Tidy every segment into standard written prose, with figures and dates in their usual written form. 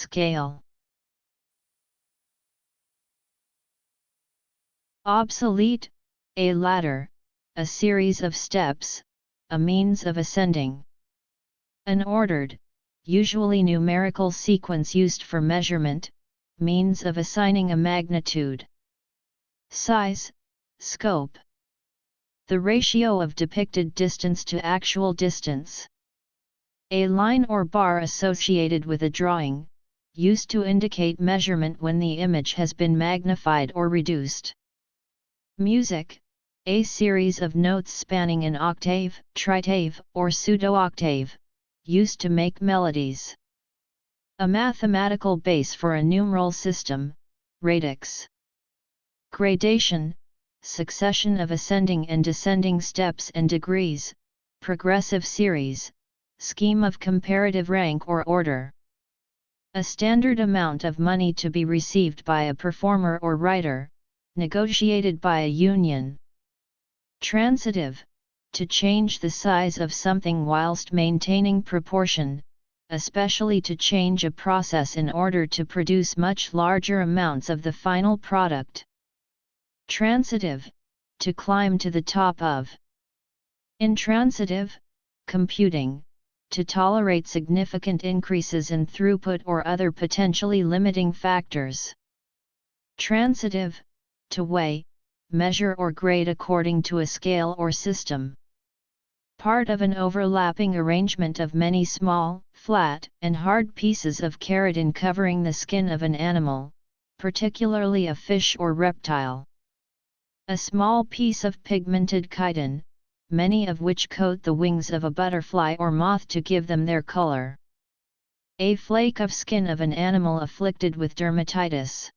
Scale. Obsolete, a ladder, a series of steps, a means of ascending. An ordered, usually numerical sequence used for measurement, means of assigning a magnitude, size, scope. The ratio of depicted distance to actual distance. A line or bar associated with a drawing, used to indicate measurement when the image has been magnified or reduced. Music, a series of notes spanning an octave, tritave, or pseudo-octave, used to make melodies. A mathematical base for a numeral system, radix. Gradation, succession of ascending and descending steps and degrees, progressive series, scheme of comparative rank or order. A standard amount of money to be received by a performer or writer, negotiated by a union. Transitive, to change the size of something whilst maintaining proportion, especially to change a process in order to produce much larger amounts of the final product. Transitive, to climb to the top of. Intransitive, computing, to tolerate significant increases in throughput or other potentially limiting factors. Transitive, to weigh, measure or grade according to a scale or system. Part of an overlapping arrangement of many small, flat, and hard pieces of keratin covering the skin of an animal, particularly a fish or reptile. A small piece of pigmented chitin, many of which coat the wings of a butterfly or moth to give them their color. A flake of skin of an animal afflicted with dermatitis.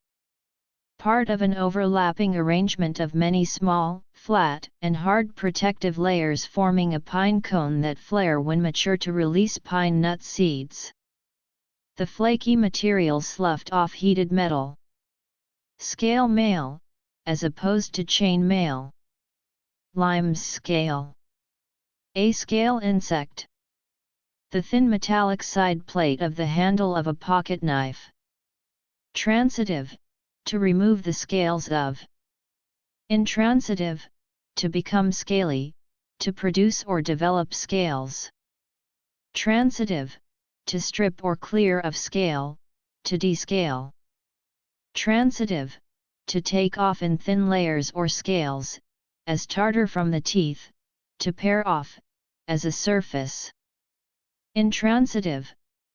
Part of an overlapping arrangement of many small, flat, and hard protective layers forming a pine cone that flare when mature to release pine nut seeds. The flaky material sloughed off heated metal. Scale mail, as opposed to chain mail. Limescale. A scale insect. The thin metallic side plate of the handle of a pocketknife. Transitive, to remove the scales of. Intransitive, to become scaly, to produce or develop scales. Transitive, to strip or clear of scale, to descale. Transitive, to take off in thin layers or scales, as tartar from the teeth, to pare off, as a surface. Intransitive,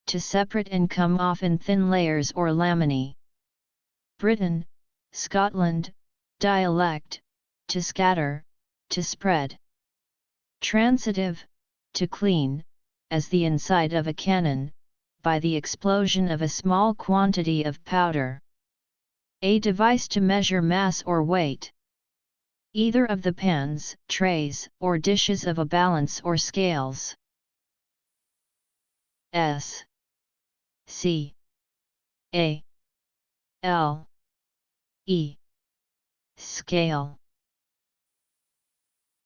to separate and come off in thin layers or laminae. Britain, Scotland, dialect, to scatter, to spread. Transitive, to clean, as the inside of a cannon, by the explosion of a small quantity of powder. A device to measure mass or weight. Either of the pans, trays, or dishes of a balance or scales. S C A L E. Scale.